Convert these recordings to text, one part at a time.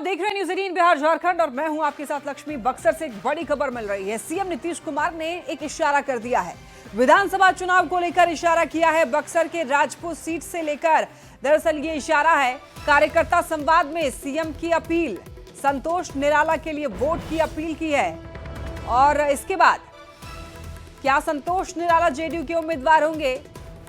देख रहे हैं न्यूज़ 18 बिहार झारखंड और मैं हूं आपके साथ लक्ष्मी। बक्सर से एक बड़ी खबर मिल रही है। सीएम नीतीश कुमार ने एक इशारा कर दिया है। विधानसभा चुनाव को लेकर इशारा किया है। बक्सर के राजपूत सीट से लेकर दरअसल ये इशारा है कार्यकर्ता संवाद में सीएम की अपील, संतोष निराला के लिए वोट की अपील की है। और इसके बाद क्या संतोष निराला जेडीयू के उम्मीदवार होंगे,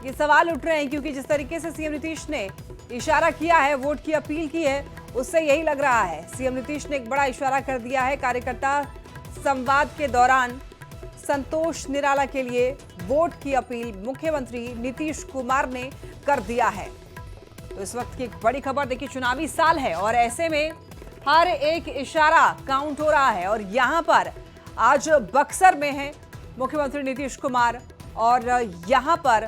ये सवाल उठ रहे हैं, क्योंकि जिस तरीके से सीएम नीतीश ने इशारा किया है, वोट की अपील की है, उससे यही लग रहा है। सीएम नीतीश ने एक बड़ा इशारा कर दिया है। कार्यकर्ता संवाद के दौरान संतोष निराला के लिए वोट की अपील मुख्यमंत्री नीतीश कुमार ने कर दिया है। तो इस वक्त की एक बड़ी खबर, देखिए चुनावी साल है और ऐसे में हर एक इशारा काउंट हो रहा है। और यहाँ पर आज बक्सर में है मुख्यमंत्री नीतीश कुमार और यहाँ पर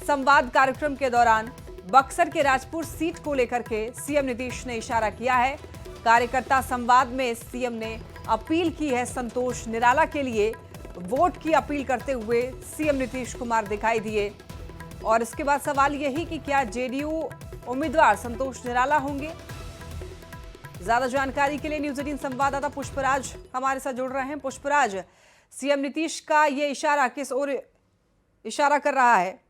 संवाद कार्यक्रम के दौरान बक्सर के राजपुर सीट को लेकर के सीएम नीतीश ने इशारा किया है। कार्यकर्ता संवाद में सीएम ने अपील की है संतोष निराला के लिए, वोट की अपील करते हुए सीएम नीतीश कुमार दिखाई दिए। और इसके बाद सवाल यही कि क्या जेडीयू उम्मीदवार संतोष निराला होंगे। ज्यादा जानकारी के लिए न्यूज़ 18 संवाददाता पुष्पराज हमारे साथ जुड़ रहे हैं। पुष्पराज, सीएम नीतीश का ये इशारा किस ओर इशारा कर रहा है?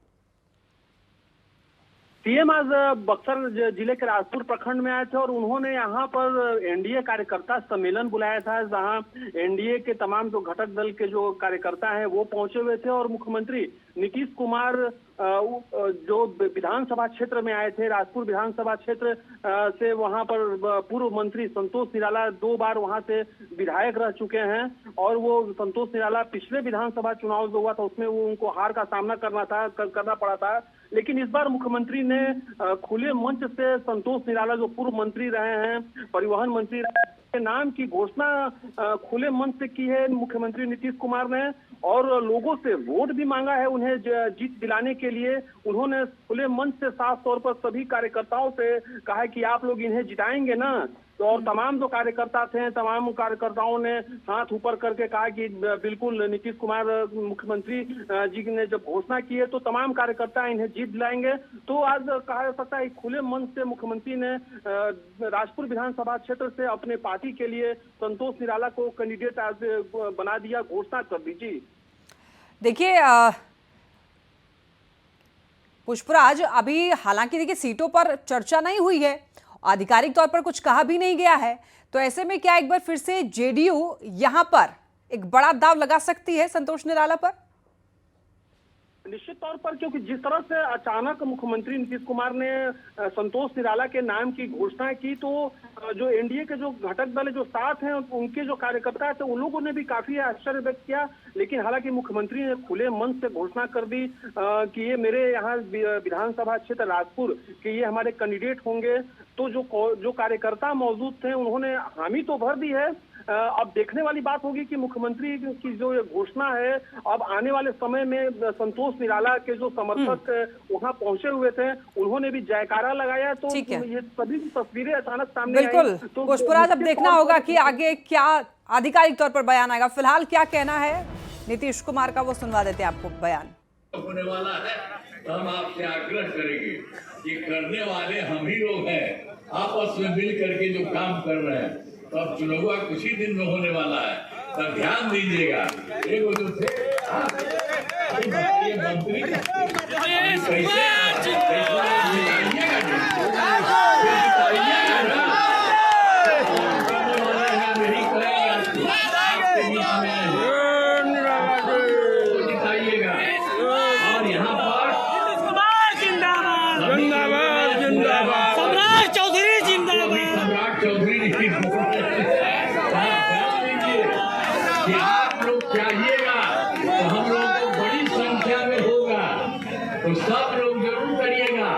सीएम आज बक्सर जिले के राजपुर प्रखंड में आए थे और उन्होंने यहाँ पर एनडीए कार्यकर्ता सम्मेलन बुलाया था, जहाँ एनडीए के तमाम जो घटक दल के जो कार्यकर्ता हैं वो पहुंचे हुए थे। और मुख्यमंत्री नीतीश कुमार जो विधानसभा क्षेत्र में आए थे, राजपुर विधानसभा क्षेत्र से, वहां पर पूर्व मंत्री संतोष निराला 2 बार वहां से विधायक रह चुके हैं। और वो संतोष निराला पिछले विधानसभा चुनाव जो हुआ था उसमें वो उनको हार का सामना करना पड़ा था। लेकिन इस बार मुख्यमंत्री ने खुले मंच से संतोष निराला जो पूर्व मंत्री रहे हैं, परिवहन मंत्री के नाम की घोषणा खुले मंच से की है मुख्यमंत्री नीतीश कुमार ने। और लोगों से वोट भी मांगा है उन्हें जीत दिलाने के लिए। उन्होंने खुले मंच से साफ तौर पर सभी कार्यकर्ताओं से कहा है कि आप लोग इन्हें जिताएंगे ना। तो और तमाम जो कार्यकर्ता थे, तमाम कार्यकर्ताओं ने हाथ ऊपर करके कहा कि बिल्कुल नीतीश कुमार मुख्यमंत्री जी ने जब घोषणा की है तो तमाम कार्यकर्ता इन्हें जीत दिलाएंगे। तो आज कहा जा सकता है खुले मंच से मुख्यमंत्री ने राजपुर विधानसभा क्षेत्र से अपने पार्टी के लिए संतोष निराला को कैंडिडेट आज बना दिया, घोषणा कर दीजिए। देखिए पुष्पराज, अभी हालांकि देखिए सीटों पर चर्चा नहीं हुई है, आधिकारिक तौर पर कुछ कहा भी नहीं गया है, तो ऐसे में क्या एक बार फिर से जेडीयू यहां पर एक बड़ा दांव लगा सकती है संतोष निराला पर? निश्चित तौर पर, क्योंकि जिस तरह से अचानक मुख्यमंत्री नीतीश कुमार ने संतोष निराला के नाम की घोषणा की, तो जो एनडीए के जो घटक दल जो साथ हैं उनके जो कार्यकर्ता थे उन लोगों ने भी काफी आश्चर्य व्यक्त किया। लेकिन हालांकि मुख्यमंत्री ने खुले मंच से घोषणा कर दी कि ये मेरे यहाँ विधानसभा क्षेत्र राजपुर के ये हमारे कैंडिडेट होंगे। तो जो कार्यकर्ता मौजूद थे उन्होंने हामी तो भर दी है। अब देखने वाली बात होगी कि मुख्यमंत्री की जो ये घोषणा है, अब आने वाले समय में संतोष निराला के जो समर्थक वहां पहुंचे हुए थे उन्होंने भी जयकारा लगाया। तो ये सभी तस्वीरें अचानक सामने आई। बिल्कुल तो पुष्पराज, अब देखना होगा कि आगे क्या आधिकारिक तौर पर बयान आएगा। फिलहाल क्या कहना है नीतीश कुमार का, वो सुनवा देते हैं आपको बयान। होने वाला है तो हम आपसे आग्रह करेंगे कि करने वाले हम ही लोग हैं, आपस में मिल करके जो काम कर रहे हैं। तो अब चुनाव कुछ ही दिन में होने वाला है, तब ध्यान दीजिएगा। एक जो थे मंत्री जिताइएगा। और यहाँ पर सम्राट चौधरी जिंदाबाद। सम्राट चौधरी कि आप लोग चाहिएगा तो हम लोग को बड़ी संख्या में होगा, तो सब लोग जरूर करिएगा।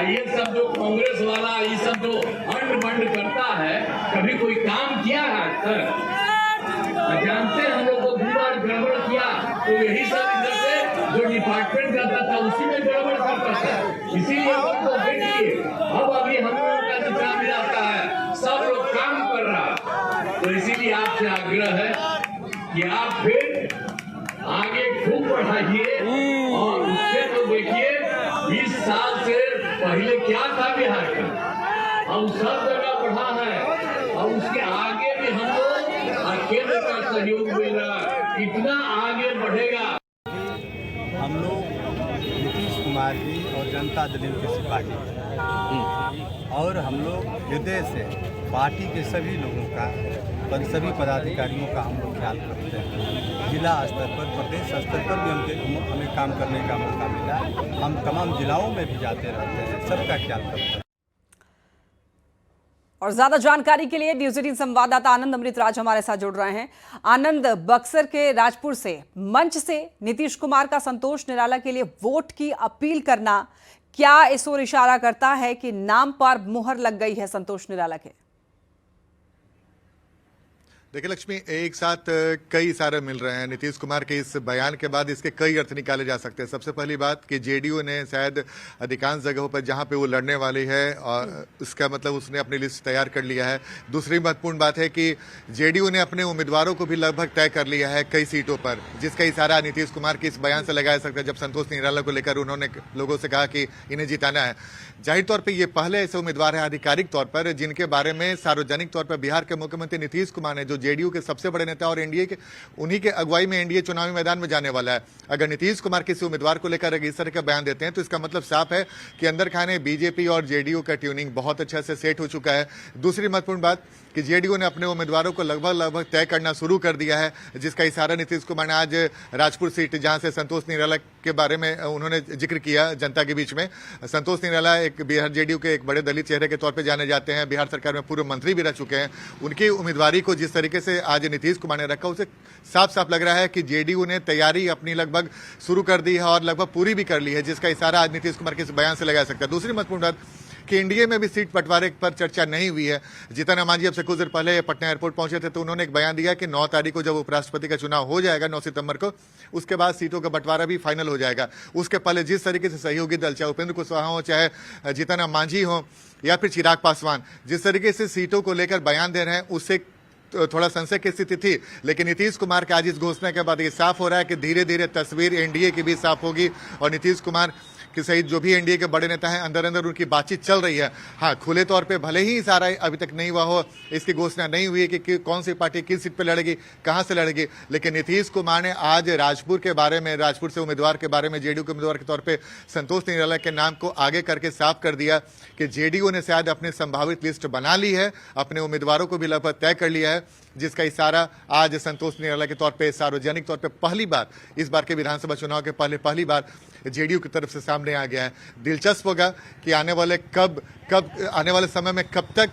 ये सब जो कांग्रेस वाला ये सब जो अंड बंड करता है, कभी कोई काम किया है आज तक? जानते हैं हम लोग को 2 बार गड़बड़ किया, तो यही सब इधर से जो डिपार्टमेंट करता था उसी में गड़बड़ करता था। इसीलिए उनको देखिए अब अभी हम लोगों का जो काम जाता है, सब लोग काम कर रहा। तो इसीलिए आपसे आग्रह है कि आप फिर आगे खूब बढ़ाइए। और उससे तो देखिए 20 साल से पहले क्या था बिहार का, हम सब जगह बढ़ा है। सहयोग मिला, इतना आगे बढ़ेगा। हम लोग नीतीश कुमार जी और जनता दल के सिपाही और हम लोग हृदय से पार्टी के सभी लोगों का सभी पदाधिकारियों का हम लोग ख्याल रखते हैं। जिला स्तर पर, प्रदेश स्तर पर भी हमें काम करने का मौका मिला। हम तमाम जिलाओं में भी जाते रहते हैं, सबका ख्याल करते हैं। और ज्यादा जानकारी के लिए न्यूज 18 संवाददाता आनंद अमृत राज हमारे साथ जुड़ रहे हैं। आनंद, बक्सर के राजपुर से मंच से नीतीश कुमार का संतोष निराला के लिए वोट की अपील करना क्या इस ओर इशारा करता है कि नाम पर मुहर लग गई है संतोष निराला के? देखिए लक्ष्मी, एक साथ कई इशारे मिल रहे हैं। नीतीश कुमार के इस बयान के बाद इसके कई अर्थ निकाले जा सकते हैं। सबसे पहली बात कि जेडीयू ने शायद अधिकांश जगहों पर जहां पे वो लड़ने वाली है और उसका मतलब उसने अपनी लिस्ट तैयार कर लिया है। दूसरी महत्वपूर्ण बात है कि जेडीयू ने अपने उम्मीदवारों को भी लगभग तय कर लिया है कई सीटों पर, जिसका इशारा नीतीश कुमार के इस बयान से लगाया सकता है। जब संतोष निराला को लेकर उन्होंने लोगों से कहा कि इन्हें जिताना है, जाहिर तौर पर ये पहले ऐसे उम्मीदवार हैं आधिकारिक तौर पर जिनके बारे में सार्वजनिक तौर पर बिहार के मुख्यमंत्री नीतीश कुमार ने, जो जेडीयू के सबसे बड़े नेता और एनडीए के, उन्हीं के अगुवाई में एनडीए चुनावी मैदान में जाने वाला है। अगर नीतीश कुमार किसी उम्मीदवार को लेकर इस तरह का बयान देते हैं तो इसका मतलब साफ है कि अंदर खाने बीजेपी और जेडीयू का ट्यूनिंग बहुत अच्छा से सेट हो चुका है। दूसरी महत्वपूर्ण बात कि जेडीयू ने अपने उम्मीदवारों को लगभग तय करना शुरू कर दिया है, जिसका इशारा नीतीश कुमार ने आज राजपुर सीट, जहां से संतोष निराला के बारे में उन्होंने जिक्र किया जनता के बीच में। संतोष निराला एक बिहार जेडीयू के एक बड़े दलित चेहरे के तौर पर जाने जाते हैं, बिहार सरकार में पूर्व मंत्री भी रह चुके हैं। उनकी उम्मीदवारी को जिस तरीके से आज नीतीश कुमार ने रखा, उसे साफ साफ लग रहा है कि जेडीयू ने तैयारी अपनी लगभग शुरू कर दी है और लगभग पूरी भी कर ली है, जिसका इशारा आज नीतीश कुमार के इस बयान से लगाया सकता है। दूसरी महत्वपूर्ण बात कि एनडीए में भी सीट बंटवारे पर चर्चा नहीं हुई है। जीतन राम मांझी अब से कुछ देर पहले पटना एयरपोर्ट पहुंचे थे तो उन्होंने एक बयान दिया कि 9 तारीख को जब उपराष्ट्रपति का चुनाव हो जाएगा 9 सितंबर को, उसके बाद सीटों का बंटवारा भी फाइनल हो जाएगा। उसके पहले जिस तरीके से सहयोगी दल, चाहे उपेंद्र कुशवाहा हो, चाहे जीतन राम मांझी हो या फिर चिराग पासवान, जिस तरीके से सीटों को लेकर बयान दे रहे हैं उससे थोड़ा संशय की स्थिति थी। लेकिन नीतीश कुमार के आज इस घोषणा के बाद ये साफ हो रहा है कि धीरे धीरे तस्वीर एनडीए की भी साफ होगी और नीतीश कुमार कि सहित जो भी एनडीए के बड़े नेता हैं अंदर अंदर उनकी बातचीत चल रही है। हाँ, खुले तौर पे भले ही सारा अभी तक नहीं हुआ हो, इसकी घोषणा नहीं हुई है कि कौन सी पार्टी किस सीट पे लड़ेगी, कहां से लड़ेगी, लेकिन नीतीश कुमार ने आज राजपुर के बारे में, राजपुर से उम्मीदवार के बारे में, जेडीयू के उम्मीदवार के तौर पर संतोष निराला के नाम को आगे करके साफ कर दिया कि जेडीयू ने शायद अपनी संभावित लिस्ट बना ली है, अपने उम्मीदवारों को भी लगभग तय कर लिया है, जिसका इशारा आज संतोष निराला के तौर पर सार्वजनिक तौर पर पहली बार इस बार के विधानसभा चुनाव के पहली बार जेडीयू की तरफ से सामने आ गया है। दिलचस्प होगा कि आने वाले समय में कब तक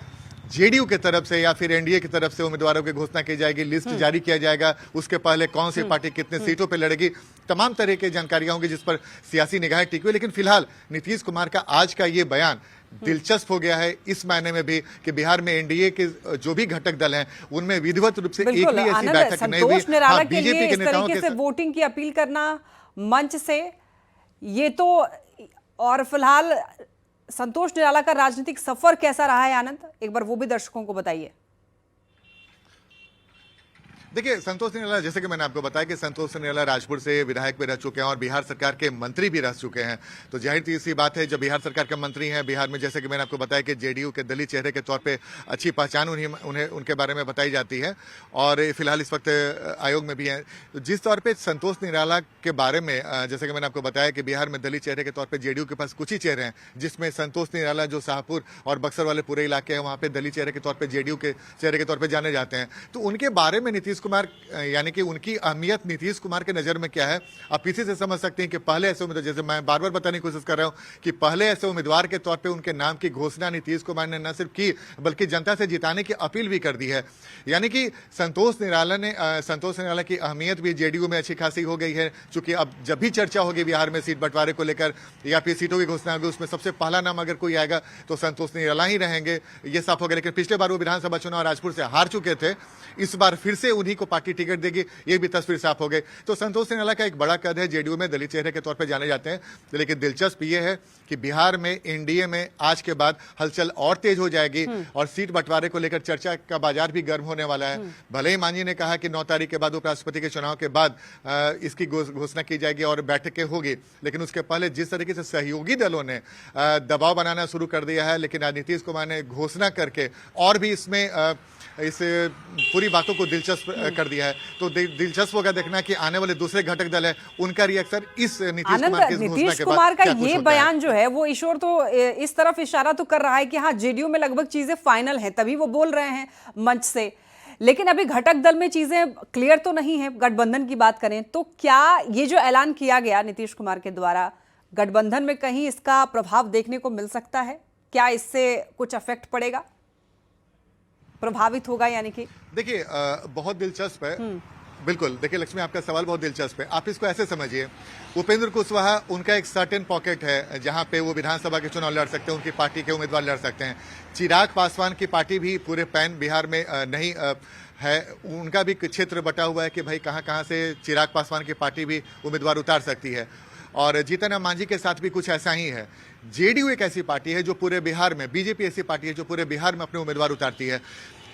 जेडीयू की तरफ से या फिर एनडीए की तरफ से उम्मीदवारों की घोषणा की जाएगी, लिस्ट जारी किया जाएगा, उसके पहले कौन सी पार्टी कितने सीटों पे लड़ेगी, तमाम तरह की जानकारियां होंगी जिस पर सियासी निगाहें टिकी हुई। लेकिन फिलहाल नीतीश कुमार का आज का ये बयान दिलचस्प हो गया है इस मायने में भी कि बिहार में एनडीए के जो भी घटक दल हैं उनमें विधिवत रूप से एक भी ऐसी बैठक नहीं हुई। हाँ, बीजेपी के नेताओं के वोटिंग की अपील करना मंच से, ये तो, और फिलहाल संतोष निराला का राजनीतिक सफर कैसा रहा है आनंद, एक बार वो भी दर्शकों को बताइए। देखिए, संतोष निराला, जैसे कि मैंने आपको बताया कि संतोष निराला राजपुर से विधायक भी रह चुके हैं और बिहार सरकार के मंत्री भी रह चुके हैं। तो जाहिर सी बात है, जब बिहार सरकार के मंत्री हैं, बिहार में जैसे कि मैंने आपको बताया कि जेडीयू के दलित चेहरे के तौर पे अच्छी पहचान उन्हें उनके बारे में बताई जाती है और फिलहाल इस वक्त आयोग में भी हैं। तो जिस तौर पर संतोष निराला के बारे में, जैसे कि मैंने आपको बताया कि बिहार में दलित चेहरे के तौर पर जेडीयू के पास कुछ ही चेहरे हैं, जिसमें संतोष निराला जो शाहपुर और बक्सर वाले पूरे इलाके हैं वहाँ पे दलित चेहरे के तौर पर, जेडीयू के चेहरे के तौर पर जाने जाते हैं। तो उनके बारे में नीतीश कुमार, यानी कि उनकी अहमियत नीतीश कुमार के नजर में क्या है, आप इसी से समझ सकते हैं कि पहले ऐसे उम्मीदवार, जैसे मैं बार बार बताने की कोशिश कर रहा हूं कि पहले ऐसे उम्मीदवार के तौर पे उनके नाम की घोषणा नीतीश कुमार ने न सिर्फ की बल्कि जनता से जिताने की अपील भी कर दी है। यानी कि संतोष निराला की अहमियत भी जेडीयू में अच्छी खासी हो गई है, चूंकि अब जब भी चर्चा होगी बिहार में सीट बंटवारे को लेकर या फिर सीटों की घोषणा होगी, उसमें सबसे पहला नाम अगर कोई आएगा तो संतोष निराला ही रहेंगे, ये साफ हो गया। लेकिन पिछले बार वो विधानसभा चुनाव राजपुर से हार चुके थे, इस बार फिर से उन्हीं को पार्टी टिकट देगी, ये भी तस्वीर साफ हो गई। तो संतोष निराला का एक बड़ा कद है, जेडीयू में दलित चेहरे के तौर पर जाने जाते हैं। लेकिन दिलचस्प ये है कि बिहार में एनडीए में आज के बाद हलचल और तेज हो जाएगी और सीट बंटवारे को लेकर चर्चा का बाजार भी गर्म होने वाला है। भले ही मांझी ने कहा कि 9 तारीख के बाद उपराष्ट्रपति के चुनाव के बाद इसकी घोषणा की जाएगी और बैठकें होगी, लेकिन उसके पहले जिस तरीके से सहयोगी दलों ने दबाव बनाना शुरू कर दिया है, लेकिन आज नीतीश कुमार ने घोषणा करके और भी इसमें इस पूरी बातों को दिलचस्प कर दिया है। तो दिलचस्प होगा देखना कि आने वाले दूसरे घटक दल है उनका रिएक्शन इस नीतीश कुमार की घोषणा नीतीश के कुमार बाद का क्या कुछ ये होता है। बयान जो है वो ईश्वर तो इस तरफ इशारा तो कर रहा है कि हाँ जेडीयू में लगभग चीजें फाइनल है, तभी वो बोल रहे हैं मंच से। लेकिन अभी घटक दल में चीजें क्लियर तो नहीं है। गठबंधन की बात करें तो क्या ये जो ऐलान किया गया नीतीश कुमार के द्वारा, गठबंधन में कहीं इसका प्रभाव देखने को मिल सकता है? क्या इससे कुछ इफेक्ट पड़ेगा, प्रभावित होगा? यानी कि देखिए बहुत दिलचस्प है। बिल्कुल, देखिए लक्ष्मी, आपका सवाल बहुत दिलचस्प है। आप इसको ऐसे समझिए, उपेंद्र कुशवाहा उनका एक सर्टेन पॉकेट है जहां पे वो विधानसभा के चुनाव लड़ सकते हैं, उनकी पार्टी के उम्मीदवार लड़ सकते हैं। चिराग पासवान की पार्टी भी पूरे पैन बिहार में नहीं है, उनका भी क्षेत्र बटा हुआ है कि भाई कहां कहां से चिराग पासवान की पार्टी भी उम्मीदवार उतार सकती है। और जीतन राम मांझी के साथ भी कुछ ऐसा ही है। जेडीयू एक ऐसी पार्टी है जो पूरे बिहार में, बीजेपी ऐसी पार्टी है जो पूरे बिहार में अपने उम्मीदवार उतारती है।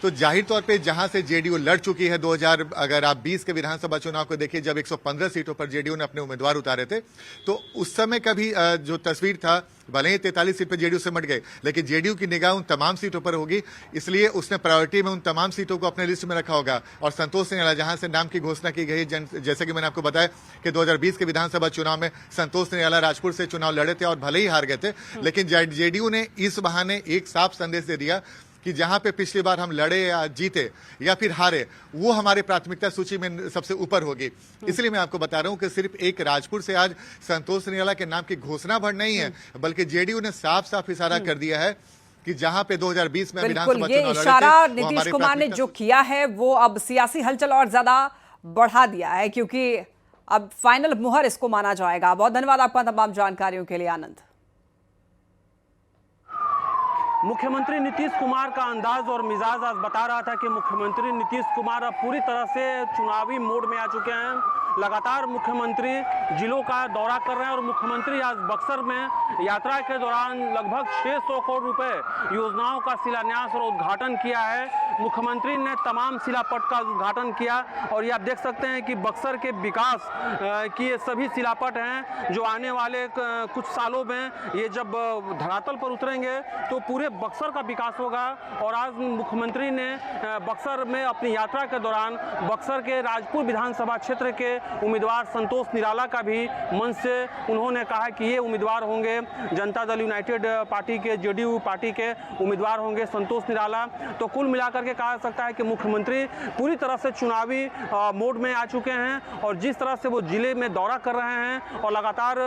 तो जाहिर तौर पे जहां से जेडीयू लड़ चुकी है 2000 आप 20 के विधानसभा चुनाव को देखिए, जब 115 सीटों पर जेडीयू ने अपने उम्मीदवार उतारे थे, तो उस समय का भी जो तस्वीर था, भले ही 43 सीट पर जेडीयू से मट गए, लेकिन जेडीयू की निगाह उन तमाम सीटों पर होगी, इसलिए उसने प्रायोरिटी में उन तमाम सीटों को अपने लिस्ट में रखा होगा। और संतोष निराला जहां से नाम की घोषणा की गई, जैसे कि मैंने आपको बताया कि 2020 के विधानसभा चुनाव में संतोष निराला राजपुर से चुनाव लड़े थे और भले ही हार गए थे, लेकिन जेडीयू ने इस बहाने एक साफ संदेश दे दिया कि जहां पे पिछली बार हम लड़े या जीते या फिर हारे, वो हमारी प्राथमिकता सूची में सबसे ऊपर होगी। इसलिए मैं आपको बता रहा हूं कि सिर्फ एक राजपुर से आज संतोष निराला के नाम की घोषणा भर नहीं है, बल्कि जेडीयू ने साफ साफ इशारा कर दिया है कि जहां पे 2020 में विधानसभा ये चुनाव इशारा लड़े थे, नीतीश कुमार ने जो किया है वो अब सियासी हलचल और ज्यादा बढ़ा दिया है, क्योंकि अब फाइनल मुहर इसको माना जाएगा। बहुत धन्यवाद आपका तमाम जानकारियों के लिए आनंद। मुख्यमंत्री नीतीश कुमार का अंदाज और मिजाज आज बता रहा था कि मुख्यमंत्री नीतीश कुमार अब पूरी तरह से चुनावी मोड में आ चुके हैं। लगातार मुख्यमंत्री जिलों का दौरा कर रहे हैं और मुख्यमंत्री आज बक्सर में यात्रा के दौरान लगभग 600 करोड़ रुपए योजनाओं का शिलान्यास और उद्घाटन किया है। मुख्यमंत्री ने तमाम शिलापट का उद्घाटन किया और ये आप देख सकते हैं कि बक्सर के विकास की ये सभी शिलापट हैं जो आने वाले कुछ सालों में ये जब धरातल पर उतरेंगे तो पूरे बक्सर का विकास होगा। और आज मुख्यमंत्री ने बक्सर में अपनी यात्रा के दौरान बक्सर के राजपुर विधानसभा क्षेत्र के उम्मीदवार संतोष निराला का भी मंच से उन्होंने कहा कि ये उम्मीदवार होंगे जनता दल यूनाइटेड पार्टी के, जेडीयू पार्टी के उम्मीदवार होंगे संतोष निराला। तो कुल मिलाकर के कहा जा सकता है कि मुख्यमंत्री पूरी तरह से चुनावी मोड में आ चुके हैं और जिस तरह से वो जिले में दौरा कर रहे हैं और लगातार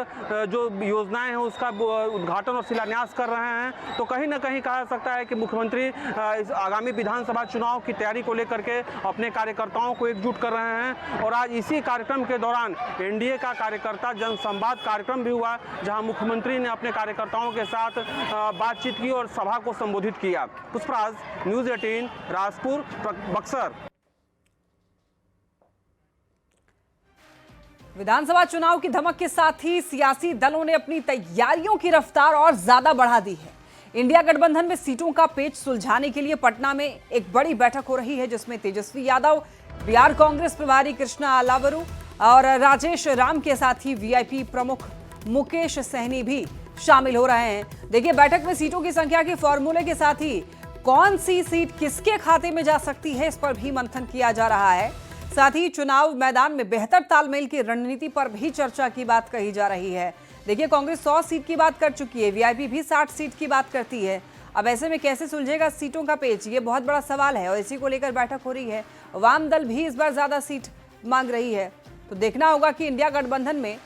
जो योजनाएं हैं उसका उद्घाटन और शिलान्यास कर रहे हैं, तो कहीं ना कहीं कहा जा सकता है कि मुख्यमंत्री इस आगामी विधानसभा चुनाव की तैयारी को लेकर के अपने कार्यकर्ताओं को एकजुट कर रहे हैं। और आज इसी कार्यक्रम के दौरान एनडीए का कार्यकर्ता जनसंवाद कार्यक्रम भी हुआ जहां मुख्यमंत्री ने अपने कार्यकर्ताओं के साथ बातचीत की और सभा को संबोधित किया। पुष्पराज, न्यूज़ 18, राजपुर, बक्सर। विधानसभा चुनाव की धमक के साथ ही सियासी दलों ने अपनी तैयारियों की रफ्तार और ज्यादा बढ़ा दी है। इंडिया गठबंधन में सीटों का पेच सुलझाने के लिए पटना में एक बड़ी बैठक हो रही है, जिसमें तेजस्वी यादव, बिहार कांग्रेस प्रभारी कृष्णा आलावरू और राजेश राम के साथ ही वीआईपी प्रमुख मुकेश सहनी भी शामिल हो रहे हैं। देखिए, बैठक में सीटों की संख्या के फॉर्मूले के साथ ही कौन सी सीट किसके खाते में जा सकती है, इस पर भी मंथन किया जा रहा है। साथ ही चुनाव मैदान में बेहतर तालमेल की रणनीति पर भी चर्चा की बात कही जा रही है। देखिए, कांग्रेस 100 सीट की बात कर चुकी है, वीआईपी भी 60 सीट की बात करती है। अब ऐसे में कैसे सुलझेगा सीटों का पेच, ये बहुत बड़ा सवाल है और इसी को लेकर बैठक हो रही है। वाम दल भी इस बार ज्यादा सीट मांग रही है, तो देखना होगा कि इंडिया गठबंधन में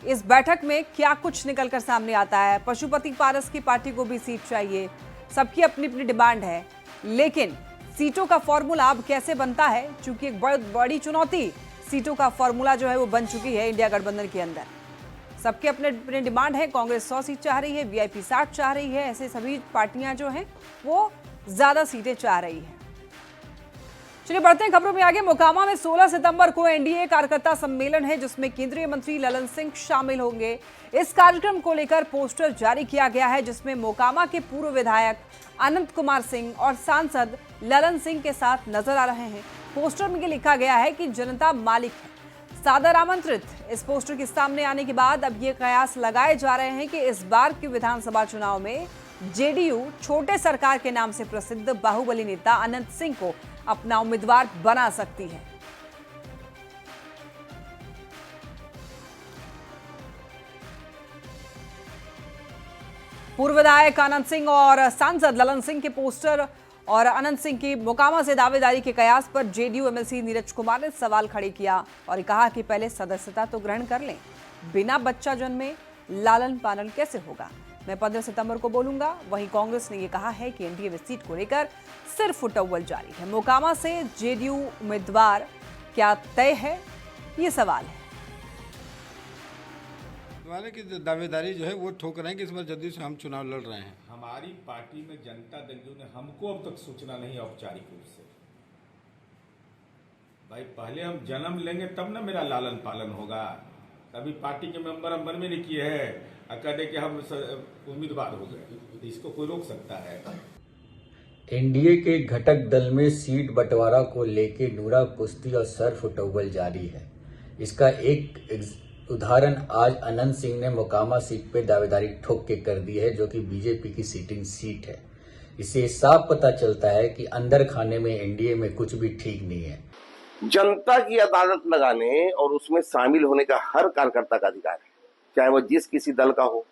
इस बैठक में क्या कुछ निकलकर सामने आता है। पशुपति पारस की पार्टी को भी सीट चाहिए, सबकी अपनी अपनी डिमांड है, लेकिन सीटों का फॉर्मूला अब कैसे बनता है, चूंकि एक बहुत बड़ी चुनौती सीटों का फॉर्मूला जो है वो बन चुकी है इंडिया गठबंधन के अंदर। सबके अपने अपने डिमांड है, कांग्रेस 100 सीट चाह रही है, वीआईपी 60 चाह रही है, ऐसे सभी पार्टियां जो हैं वो ज्यादा सीटें चाह रही हैं। चलिए बढ़ते हैं खबरों में आगे। मोकामा में 16 सितंबर को एनडीए कार्यकर्ता सम्मेलन है, जिसमें केंद्रीय मंत्री ललन सिंह शामिल होंगे। इस कार्यक्रम को लेकर पोस्टर जारी किया गया है, जिसमें मोकामा के पूर्व विधायक अनंत कुमार सिंह और सांसद ललन सिंह के साथ नजर आ रहे हैं। पोस्टर में लिखा गया है कि जनता मालिक है, सादर आमंत्रित। इस पोस्टर के सामने आने के बाद अब ये कयास लगाए जा रहे हैं कि इस बार के विधानसभा चुनाव में जेडीयू छोटे सरकार के नाम से प्रसिद्ध बाहुबली नेता अनंत सिंह को अपना उम्मीदवार बना सकती है। पूर्व विधायक अनंत सिंह और सांसद ललन सिंह के पोस्टर और अनंत सिंह की मोकामा से दावेदारी के कयास पर जेडीयू एमएलसी नीरज कुमार ने सवाल खड़े किया और कहा कि पहले सदस्यता तो ग्रहण कर लें, बिना बच्चा जन्मे लालन पालन कैसे होगा। मैं 15 सितंबर को बोलूंगा। वहीं कांग्रेस ने यह कहा है कि एनडीए में सीट को लेकर सिर्फ उटव्वल जारी है। मोकामा से जेडीयू उम्मीदवार क्या तय है, ये सवाल है। वाले की दावेदारी जो है वो ठोक रहे हैं कि इस बार जदयू से हम चुनाव लड़ रहे हैं। हमारी पार्टी में जनता दल ने हमको अब तक सूचना नहीं औपचारिक रूप से। भाई पहले हम जन्म लेंगे तब ना मेरा लालन पालन होगा। अभी पार्टी के मेंबर हम बनवे नहीं किए हैं और कह दे कि हम उम्मीदवार हो गए, इसको कोई रोक सकता है? एनडीए के घटक दल में सीट बंटवारा को लेकर नूरा कुश्ती और सर्फ उटव्वल जारी है। इसका एक उदाहरण आज अनंत सिंह ने मोकामा सीट पे दावेदारी ठोक के कर दी है, जो कि बीजेपी की सिटिंग सीट है। इससे साफ पता चलता है कि अंदर खाने में एनडीए में कुछ भी ठीक नहीं है। जनता की अदालत लगाने और उसमें शामिल होने का हर कार्यकर्ता का अधिकार है, चाहे वह जिस किसी दल का हो।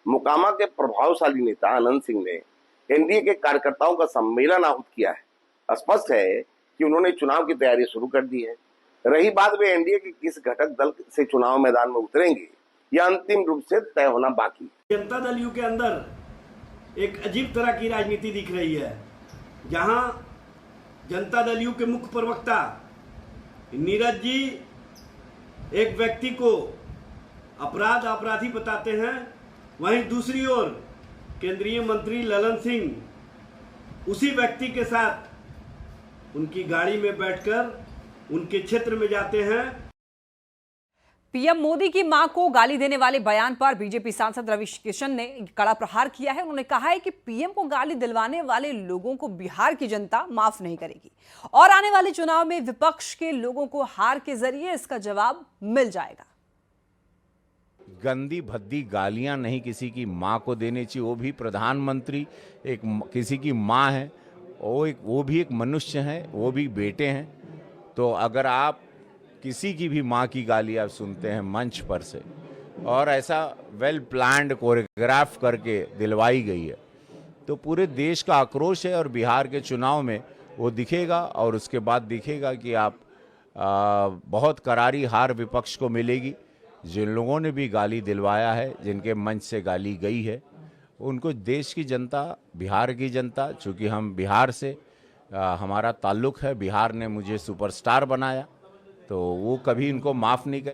मोकामा के प्रभावशाली नेता अनंत सिंह ने एनडीए के कार्यकर्ताओं का सम्मेलन आहूत किया है। स्पष्ट है कि उन्होंने चुनाव की तैयारी शुरू कर दी है। रही बात वे एनडीए के किस घटक दल से चुनाव मैदान में उतरेंगे, यह अंतिम रूप से तय होना बाकी। जनता दल यू के अंदर एक अजीब तरह की राजनीति दिख रही है, जहां जनता दल यू के मुख्य प्रवक्ता नीरज जी एक व्यक्ति को अपराधी बताते हैं, वहीं दूसरी ओर केंद्रीय मंत्री ललन सिंह उसी व्यक्ति के साथ उनकी गाड़ी में बैठकर उनके क्षेत्र में जाते हैं। पीएम मोदी की मां को गाली देने वाले बयान पर बीजेपी सांसद रवि किशन ने कड़ा प्रहार किया है। उन्होंने कहा है कि पीएम को गाली दिलवाने वाले लोगों को बिहार की जनता माफ नहीं करेगी और आने वाले चुनाव में विपक्ष के लोगों को हार के जरिए इसका जवाब मिल जाएगा। गंदी भद्दी गालियां नहीं किसी की मां को देनी चाहिए, वो भी प्रधानमंत्री एक किसी की मां है, वो भी एक मनुष्य है, वो भी बेटे हैं। तो अगर आप किसी की भी माँ की गाली आप सुनते हैं मंच पर से और ऐसा वेल प्लान्ड कोरियोग्राफ करके दिलवाई गई है, तो पूरे देश का आक्रोश है और बिहार के चुनाव में वो दिखेगा और उसके बाद दिखेगा कि आप बहुत करारी हार विपक्ष को मिलेगी। जिन लोगों ने भी गाली दिलवाया है, जिनके मंच से गाली गई है, उनको देश की जनता, बिहार की जनता, चूँकि हम बिहार से हमारा ताल्लुक है, बिहार ने मुझे सुपरस्टार बनाया, तो वो कभी इनको माफ नहीं कर।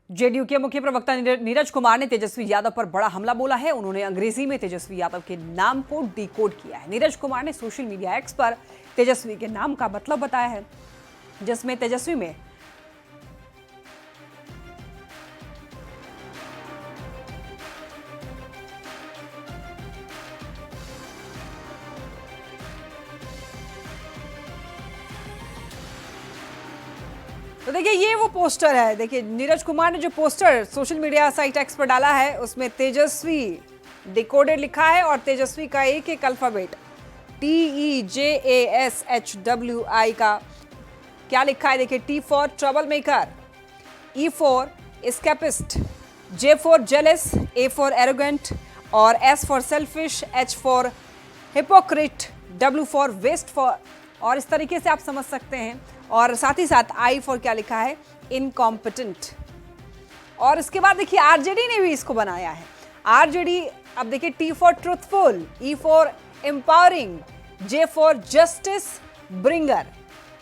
जेडीयू के मुख्य प्रवक्ता नीरज कुमार ने तेजस्वी यादव पर बड़ा हमला बोला है। उन्होंने अंग्रेजी में तेजस्वी यादव के नाम को डिकोड किया है। नीरज कुमार ने सोशल मीडिया एक्स पर तेजस्वी के नाम का मतलब बताया है, जिसमें तेजस्वी में तो देखिए ये वो पोस्टर है। देखिए नीरज कुमार ने जो poster social media site x पर डाला है, उसमें तेजस्वी डिकोडेड लिखा है और तेजस्वी का एक अल्फाबेट TEJASHWI का क्या लिखा है। देखिए T for trouble maker, E for escapist, J for jealous, A for arrogant और S for selfish, H for hypocrite, W for waste for, और इस तरीके से आप समझ सकते हैं। और साथ ही साथ I फॉर क्या लिखा है, इनकॉम्पिटेंट। और इसके बाद देखिए आरजेडी ने भी इसको बनाया है। आरजेडी, अब देखिए T for truthful, E for empowering, J for justice bringer,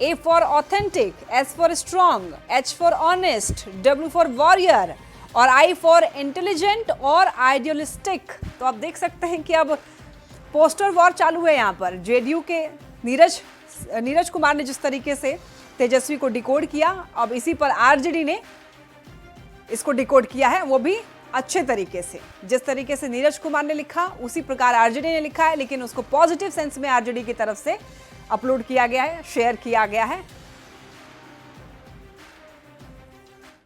A for authentic, S for strong, H for honest, W for warrior और I फॉर इंटेलिजेंट और आइडियलिस्टिक। तो आप देख सकते हैं कि अब पोस्टर वॉर चालू है यहाँ पर। जेडीयू के नीरज कुमार ने जिस तरीके से तेजस्वी को डिकोड किया, अब इसी पर आरजेडी ने इसको डिकोड किया है, वो भी अच्छे तरीके से। जिस तरीके से नीरज कुमार ने लिखा उसी प्रकार आरजेडी ने लिखा है, लेकिन उसको पॉजिटिव सेंस में आरजेडी की तरफ से अपलोड किया गया है, शेयर किया गया है।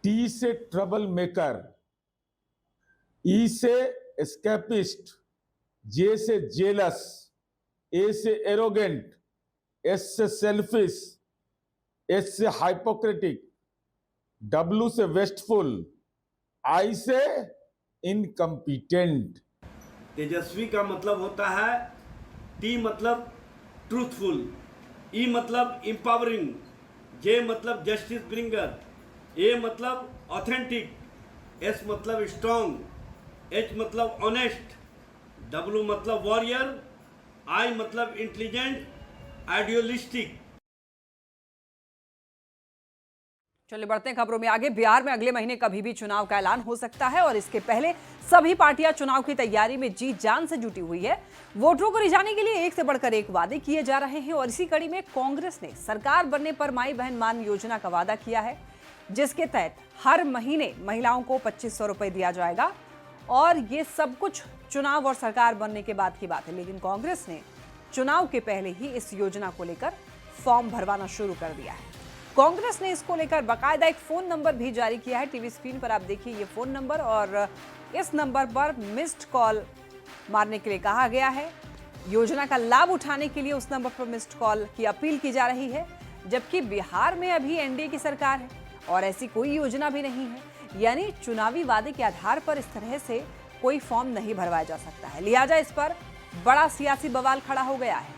टी से ट्रबल मेकर, ई से एस्केपिस्ट, जे से जेलस, ए से एरोगेंट, एस से सेल्फिश, एस से हाइपोक्रेटिक, डब्ल्यू से वेस्टफुल, आई से इनकम्पिटेंट। तेजस्वी का मतलब होता है टी मतलब ट्रूथफुल, ई मतलब इंपावरिंग, जे मतलब जस्टिस ब्रिंगर, ए मतलब ऑथेंटिक, एस मतलब स्ट्रॉन्ग, एच मतलब ऑनेस्ट, डब्ल्यू मतलब वॉरियर, आई मतलब इंटेलिजेंट, आइडियोलिस्टिक। चलिए बढ़ते हैं खबरों में आगे। बिहार में अगले महीने कभी भी चुनाव का ऐलान हो सकता है और इसके पहले सभी पार्टियां चुनाव की तैयारी में जी जान से जुटी हुई है। वोटरों को रिझाने के लिए एक से बढ़कर एक वादे किए जा रहे हैं और इसी कड़ी में कांग्रेस ने सरकार बनने पर माई बहन मान योजना का वादा किया है, जिसके तहत हर महीने महिलाओं को 2500 रुपए दिया जाएगा और ये सब कुछ चुनाव और सरकार बनने के बाद की बात है। लेकिन कांग्रेस ने चुनाव के पहले ही इस योजना को लेकर फॉर्म भरवाना शुरू कर दिया है। कांग्रेस ने इसको लेकर बाकायदा एक फोन नंबर भी जारी किया है। टीवी स्क्रीन पर आप देखिए ये फोन नंबर और इस नंबर पर मिस्ड कॉल मारने के लिए कहा गया है। योजना का लाभ उठाने के लिए उस नंबर पर मिस्ड कॉल की अपील की जा रही है, जबकि बिहार में अभी एनडीए की सरकार है और ऐसी कोई योजना भी नहीं है, यानी चुनावी वादे के आधार पर इस तरह से कोई फॉर्म नहीं भरवाया जा सकता है। लिहाजा इस पर बड़ा सियासी बवाल खड़ा हो गया है।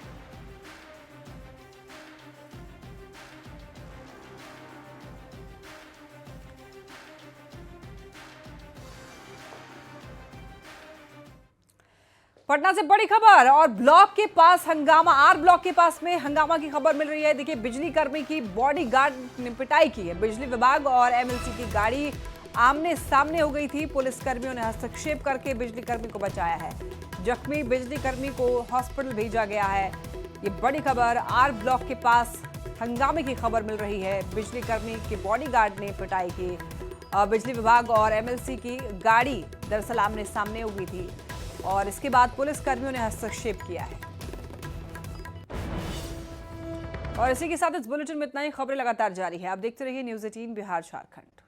पटना से बड़ी खबर और ब्लॉक के पास हंगामा, आर ब्लॉक के पास में हंगामा की खबर मिल रही है। देखिए बिजली कर्मी की बॉडीगार्ड ने पिटाई की है। बिजली विभाग और एमएलसी की गाड़ी आमने सामने हो गई थी। पुलिस कर्मियों ने हस्तक्षेप करके बिजली कर्मी को बचाया है। जख्मी बिजली कर्मी को हॉस्पिटल भेजा गया है। ये बड़ी खबर, आर ब्लॉक के पास हंगामे की खबर मिल रही है। बिजली कर्मी के बॉडीगार्ड ने पिटाई की। बिजली विभाग और एमएलसी की गाड़ी दरअसल आमने सामने हो गई थी और इसके बाद पुलिस कर्मियों ने हस्तक्षेप किया है। और इसी के साथ इस बुलेटिन में इतना ही। खबरें लगातार जारी है। आप देखते रहिए न्यूज़ 18 बिहार झारखंड।